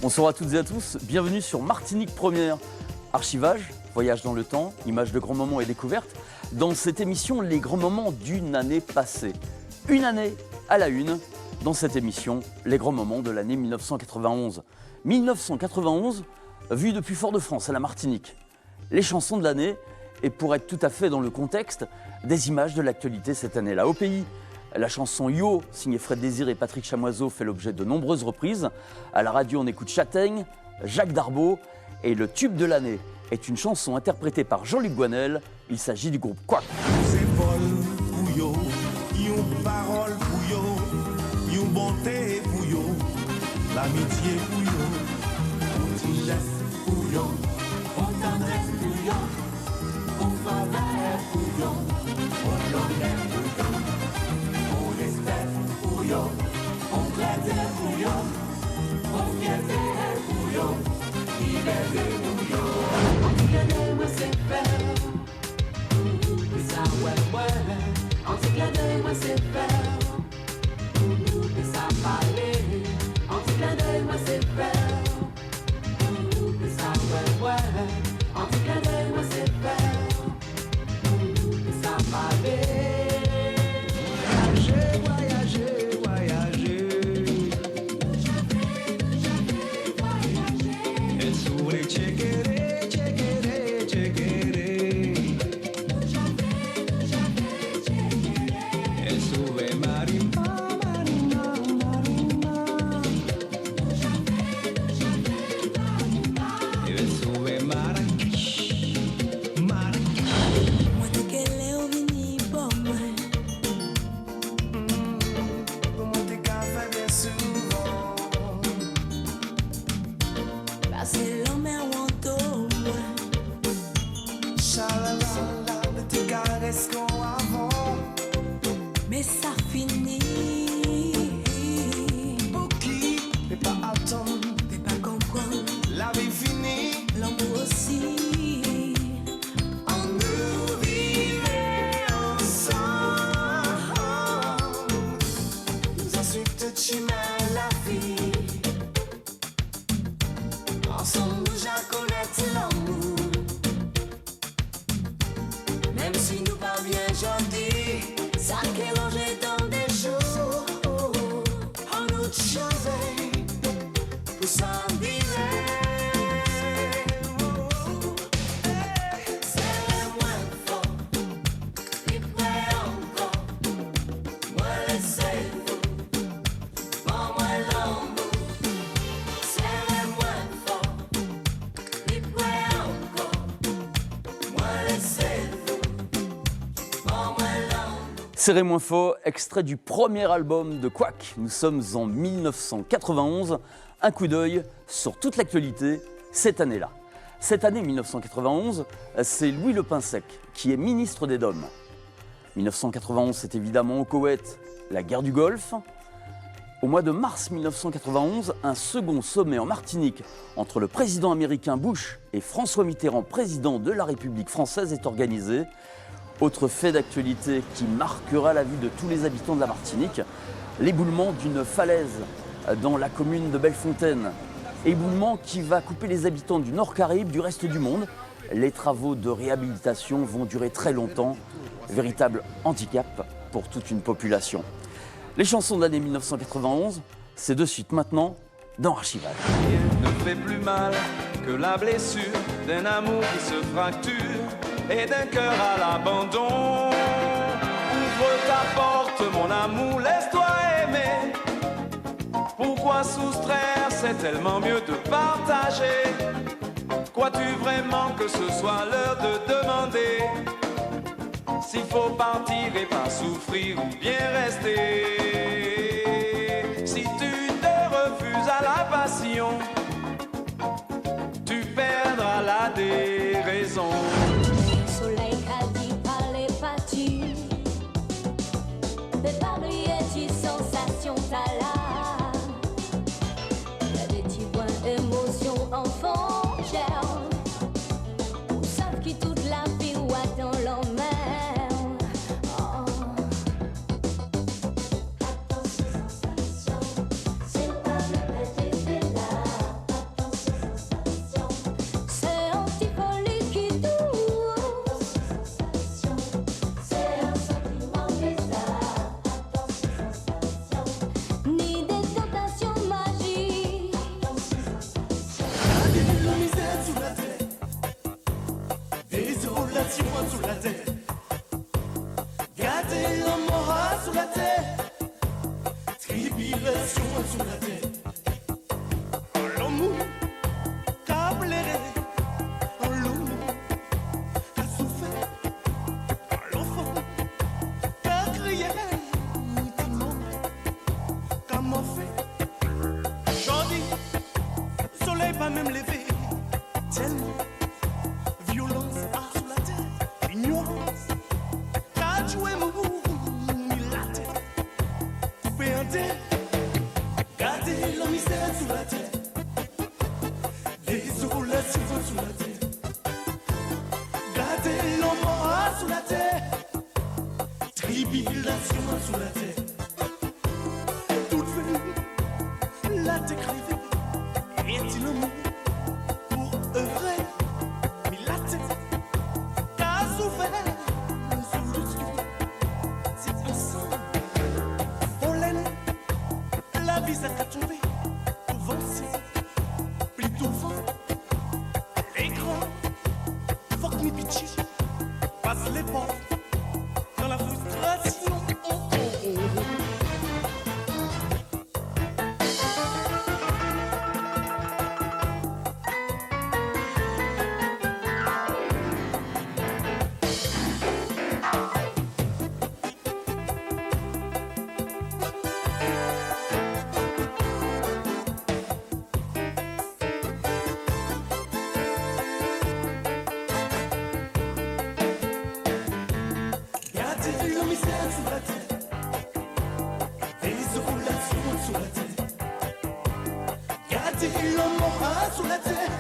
Bonsoir à toutes et à tous, bienvenue sur Martinique Première. Archivage, voyage dans le temps, images de grands moments et découvertes. Dans cette émission, les grands moments d'une année passée. Une année à la une, dans cette émission, les grands moments de l'année 1991. 1991, vu depuis Fort-de-France à la Martinique. Les chansons de l'année, et pour être tout à fait dans le contexte, des images de l'actualité cette année-là. Au pays, la chanson Yo, signée Fred Désir et Patrick Chamoiseau, fait l'objet de nombreuses reprises. À la radio, on écoute Châtaigne, Jacques Darbeau, et le tube de l'année est une chanson interprétée par Jean-Luc Boinel. Il s'agit du groupe Quack. C'est vol pour yo, yon parole pour yo, yon bonté pour yo, l'amitié pour yo, on petit geste pour yo, on tendresse pour yo, on faveur pour yo, on l'honneur pour yo, on respect pour yo, on plaisir pour yo, on fierté pour yo, liberté pour yo. Regardez-moi c'est faire. Anti-clin-d'œil, moi c'est faire. Et ça parler. Anti-clin-d'œil, moi c'est faire. Et ça ouais. Anti-clin-d'œil, moi c'est faire. Et ça parler. Voyager, voyager. Et sourire, checker. Serré moins fort, extrait du premier album de Quack. Nous sommes en 1991. Un coup d'œil sur toute l'actualité cette année-là. Cette année 1991, c'est Louis Le Pinsec qui est ministre des Dômes. 1991, c'est évidemment au Koweït, la guerre du Golfe. Au mois de mars 1991, un second sommet en Martinique entre le président américain Bush et François Mitterrand, président de la République française, est organisé. Autre fait d'actualité qui marquera la vie de tous les habitants de la Martinique, l'éboulement d'une falaise dans la commune de Bellefontaine. Éboulement qui va couper les habitants du Nord Caraïbe du reste du monde. Les travaux de réhabilitation vont durer très longtemps. Véritable handicap pour toute une population. Les chansons de l'année 1991, c'est de suite maintenant dans Archivage. Rien ne fait plus mal que la blessure d'un amour qui se fracture et d'un cœur à l'abandon. Ouvre ta porte, mon amour, laisse-toi aimer. Pourquoi soustraire, c'est tellement mieux de partager. Crois-tu vraiment que ce soit l'heure de demander s'il faut partir et pas souffrir ou bien rester? Si tu te refuses à la passion, tu perdras la déraison. Soleil quasi par les pâtures, des parler sensation t'as là. Y'a des petits points émotions enfants germe, ou savent qui toute la vie ou attend l'emmerde. Oh. sous la terre. Gardez l'homme sous la terre. Tribulation sous la terre. L'homme qu'a pleuré. L'homme qu'a souffert. L'enfant qu'a crié. Qu'a morfé. Jodi, soleil pas même levé. Tellement violence sous la terre. Ignorance qu'a joué la tête. Coupé en terre. Gardez le mystère sous la terre. Désolation sous la terre. Gardez l'homme sous la terre. Tribulation sous la terre. Toute venue, la terre crivée. Est-il le mot pour œuvrer? Mais la tête qu'a souffert sous le ciel. C'est ensemble. Pollen, la vie ça qu'a tombé. Vent c'est plutôt vent. Les grands, fuck me bitchy. Passe les pauvres dans la frustration. Oh, oh, oh. Gardez le mystère sous la terre. Désolation sous la terre. Gardez l'homme sous la terre.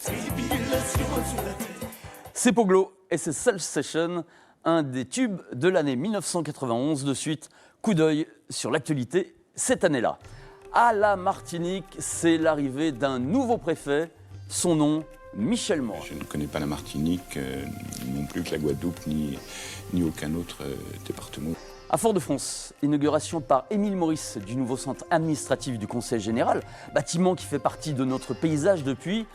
Tribulation sous la terre. C'est Poglo et c'est Self Session, un des tubes de l'année 1991. De suite, coup d'œil sur l'actualité cette année-là. À la Martinique, c'est l'arrivée d'un nouveau préfet, son nom, Michel Morin. Je ne connais pas la Martinique, non plus que la Guadeloupe, ni aucun autre département. À Fort-de-France, inauguration par Émile Maurice du nouveau centre administratif du Conseil général, bâtiment qui fait partie de notre paysage depuis,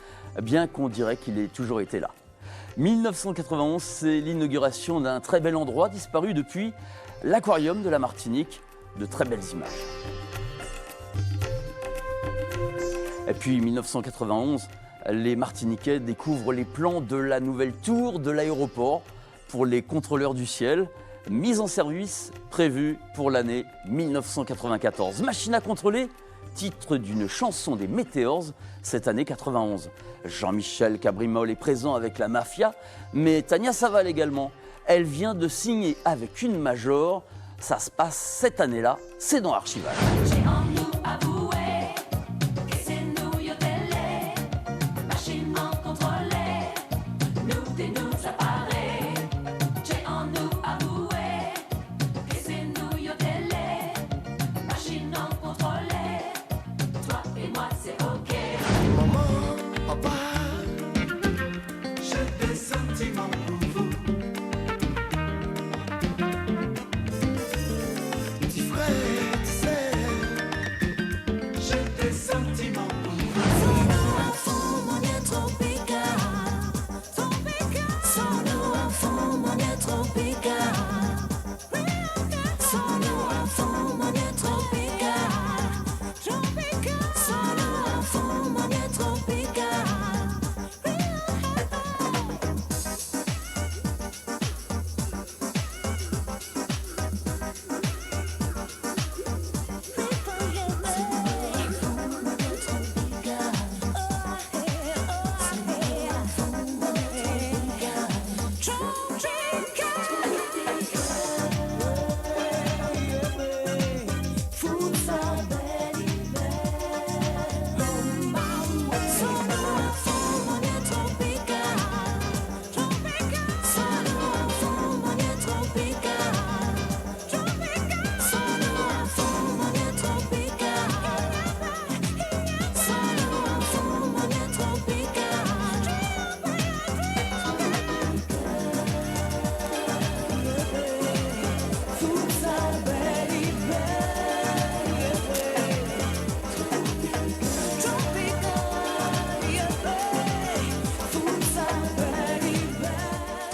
bien qu'on dirait qu'il ait toujours été là. 1991, c'est l'inauguration d'un très bel endroit disparu depuis, l'aquarium de la Martinique, de très belles images. Et puis 1991, les Martiniquais découvrent les plans de la nouvelle tour de l'aéroport pour les contrôleurs du ciel, mise en service prévue pour l'année 1994. Machine à contrôler, titre d'une chanson des Météores cette année 91. Jean-Michel Cabrimol est présent avec la mafia, mais Tania Saval également. Elle vient de signer avec une major. Ça se passe cette année-là, c'est dans Archival.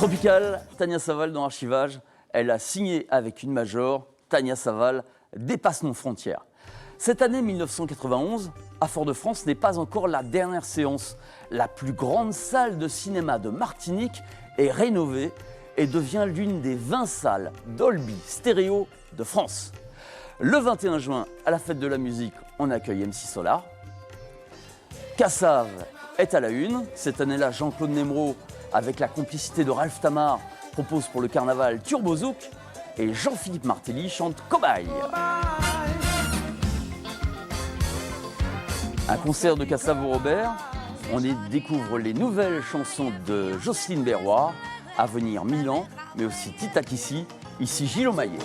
Tropical, Tania Saval dans Archivage, elle a signé avec une major, Tania Saval dépasse nos frontières. Cette année 1991, à Fort-de-France n'est pas encore la dernière séance. La plus grande salle de cinéma de Martinique est rénovée et devient l'une des 20 salles Dolby Stéréo de France. Le 21 juin, à la fête de la musique, on accueille MC Solar. Kassav est à la une. Cette année-là, Jean-Claude Nemro, avec la complicité de Ralph Tamar, propose pour le carnaval Turbo Zouk. Et Jean-Philippe Martelly chante Cobaye. Un concert de Cassavo Robert, on y découvre les nouvelles chansons de Jocelyne Berroir, à venir Milan, mais aussi Tita Kissi, ici Gilles Maillet.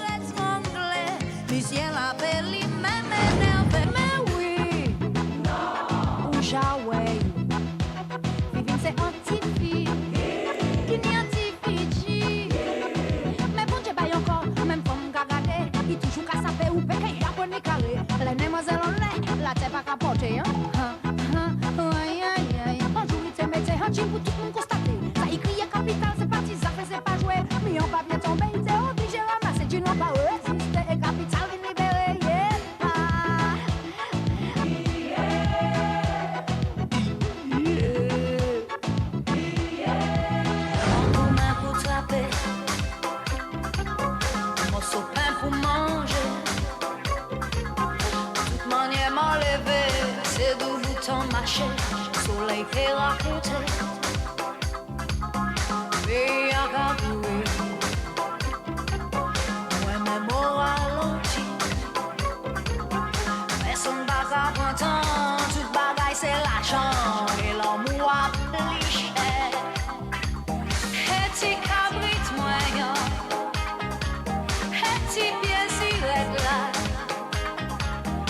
Soleil fait raconter, mais à Gabouré, moi-même au ralenti, mais son bagage printemps, tout bagaille c'est l'argent, et l'amour a pli cher, et ti cabrit moyen, et ti bien si là,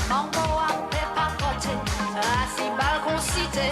mango a fait papoter, à si balcon cité.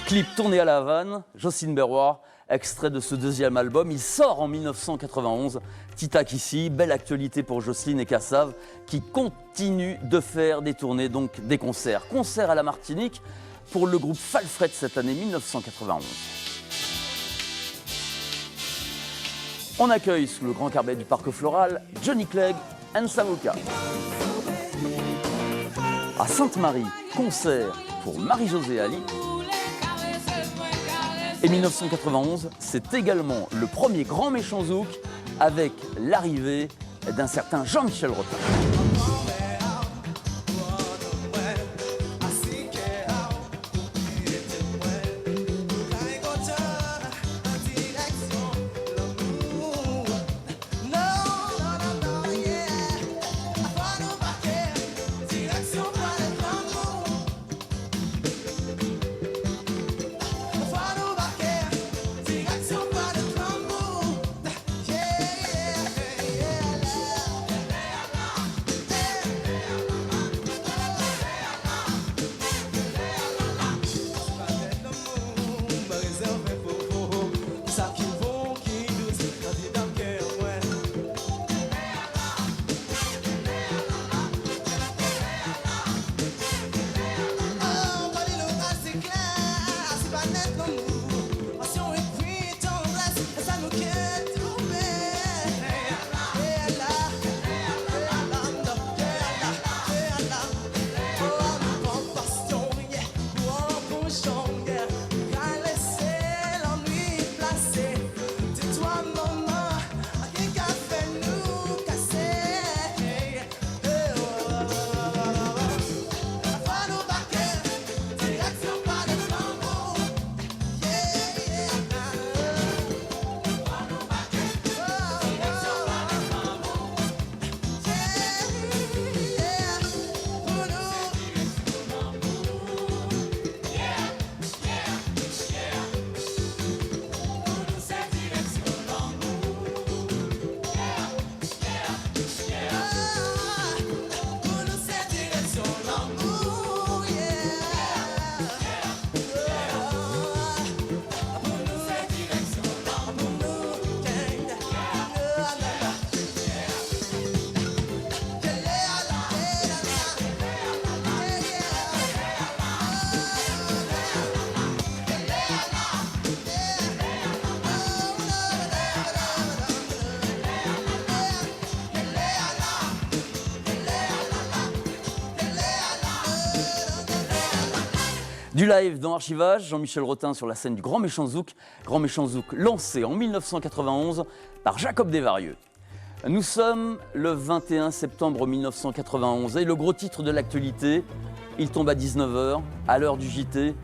Clip tourné à La Havane, Jocelyne Berroir, extrait de ce deuxième album. Il sort en 1991. Tita Kissi, belle actualité pour Jocelyne et Kassav, qui continuent de faire des tournées, donc des concerts. Concerts à la Martinique pour le groupe Falfred cette année 1991. On accueille sous le grand carnet du Parc Floral Johnny Clegg and Savoca. À Sainte-Marie, concert pour Marie-Josée Ali. Et 1991, c'est également le premier grand méchant zouk avec l'arrivée d'un certain Jean-Michel Rotin. Du live dans Archivage, Jean-Michel Rotin sur la scène du Grand Méchant Zouk lancé en 1991 par Jacob Desvarieux. Nous sommes le 21 septembre 1991 et le gros titre de l'actualité, il tombe à 19h, à l'heure du JT,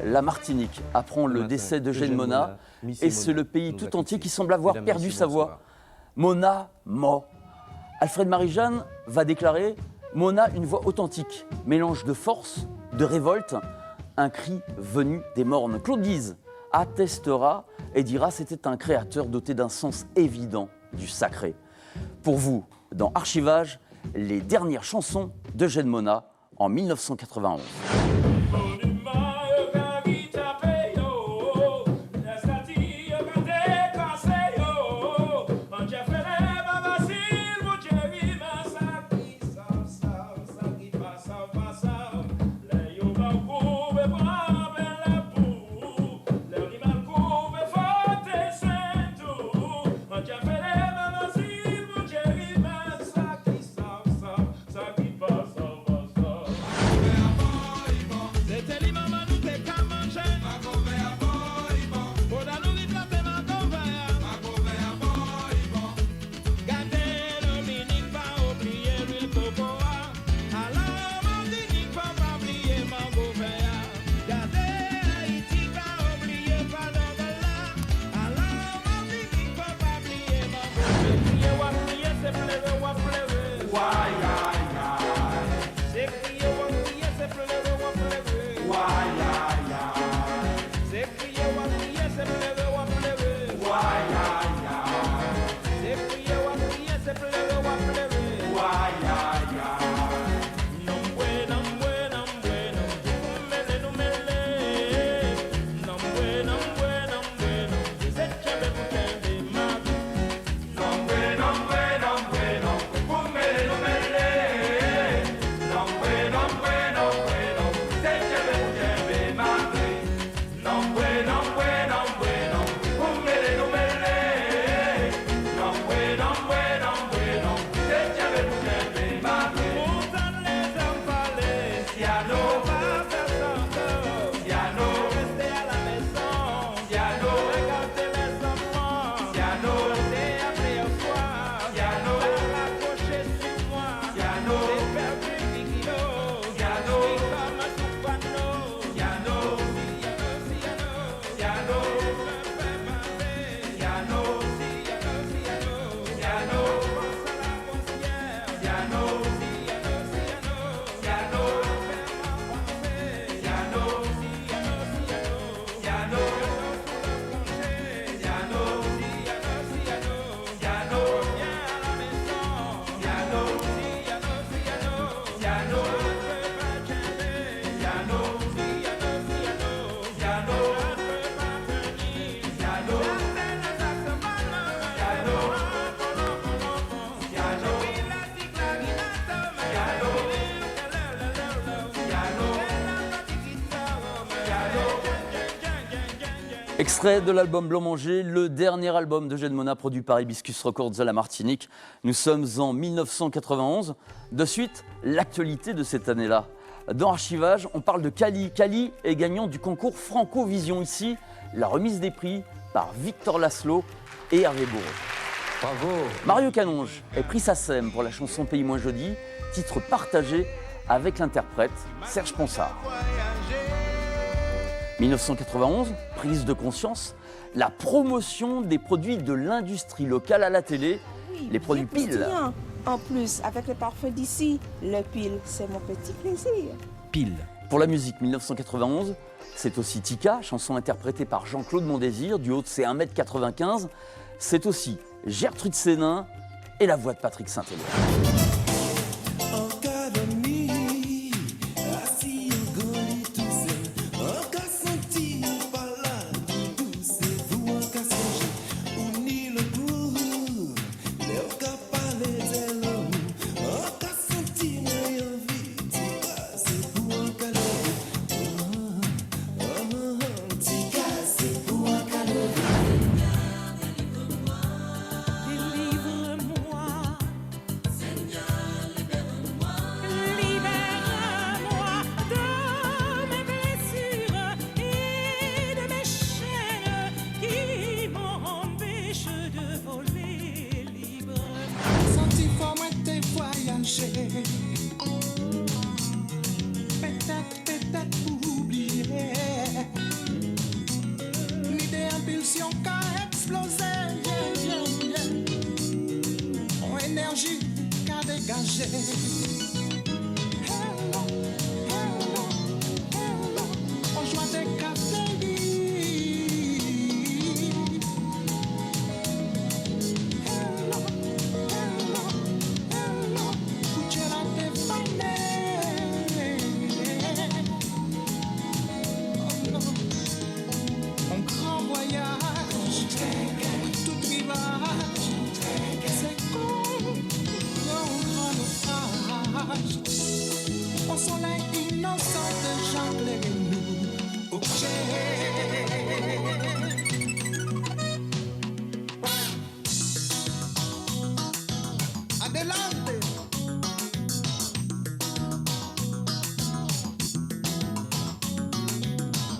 la Martinique apprend le décès d'Eugène Mona et c'est le pays tout entier qui semble avoir perdu sa voix. Mona, mort. Alfred Marie-Jeanne va déclarer « Mona, une voix authentique, mélange de force, de révolte, un cri venu des mornes ». Claude Guise attestera et dira « C'était un créateur doté d'un sens évident du sacré ». Pour vous, dans Archivage, les dernières chansons d'Eugène Mona en 1991. Extrait de l'album Blanc Manger, le dernier album d'Eugène Mona produit par Hibiscus Records à la Martinique. Nous sommes en 1991. De suite, l'actualité de cette année-là. Dans Archivage, on parle de Cali. Cali est gagnant du concours Franco-Vision. Ici, la remise des prix par Victor Laszlo et Hervé Bourreau. Bravo. Mario Canonge est pris sa sème pour la chanson Pays moins jeudi, titre partagé avec l'interprète Serge Ponsard. 1991, prise de conscience, la promotion des produits de l'industrie locale à la télé, Oui, les produits bien Pile. pétillant. En plus, avec le parfum d'ici, le Pile, c'est mon petit plaisir. Pile. Pour la musique, 1991, c'est aussi Tika, chanson interprétée par Jean-Claude Mondésir, du haut de ses 1m95. C'est aussi Gertrude Sénin et la voix de Patrick Saint-Éloi. En cas de nuit, assis au goût tout seul, en cas senti par là, douce et vous en cas songé, on y le goût, les cas parler de l'homme, en cas senti mais envie, tika c'est pour en cas de tika c'est pour en cas de délivre-moi, Seigneur. énergie qu'a dégagé. Hello, hello, hello, on joue des cafés. Hello, hello, hello, tu la défané. Oh non, mon grand voyage, tout rivage, c'est comme un grand naufrage. Au soleil innocent de jungle et nous, ok. Adelante.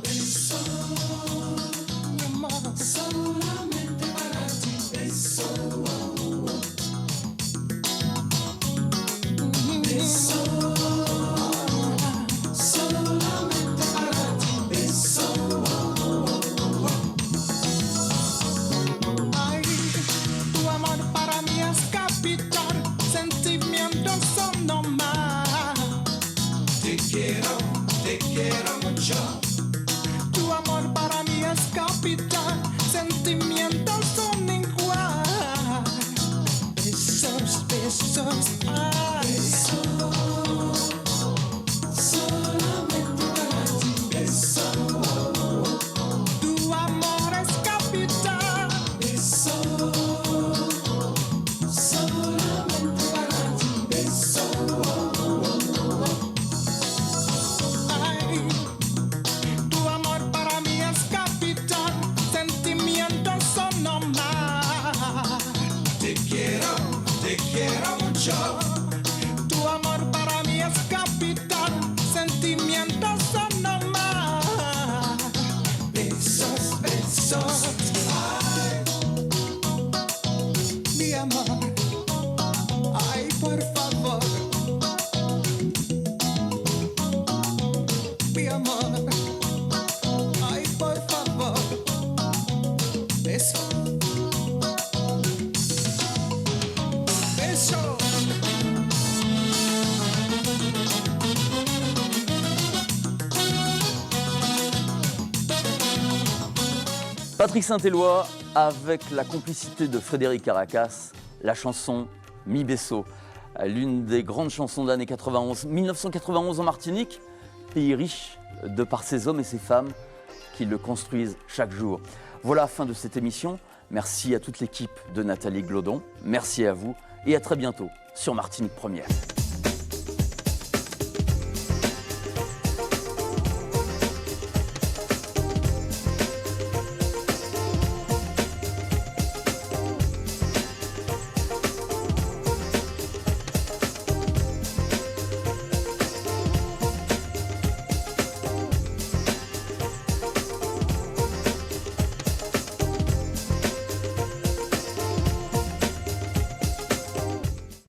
Beso, mi amor, solamente para ti, beso. Beso, solamente para ti, beso. Ay, tu amor para mí es capital, sentimientos son normal. Te quiero mucho. Tu amor para mí es capital, sentimientos son igual. Besos, besos, ay. Beso, solamente para ti, beso. Tu amor es capital. Beso, solamente para ti, beso. Ay, tu amor para mí es capital, sentimientos son normal. Te quiero mucho. Tu amor para mí es capital, sentimientos son normal. Besos, besos, ay, mi amor, ay, por favor, mi amor, ay, por favor, beso, beso. Patrick Saint-Éloi avec la complicité de Frédéric Caracas, la chanson Mi Beso, l'une des grandes chansons de l'année 91. 1991 en Martinique, pays riche de par ses hommes et ses femmes qui le construisent chaque jour. Voilà la fin de cette émission. Merci à toute l'équipe de Nathalie Glaudon. Merci à vous et à très bientôt sur Martinique Première.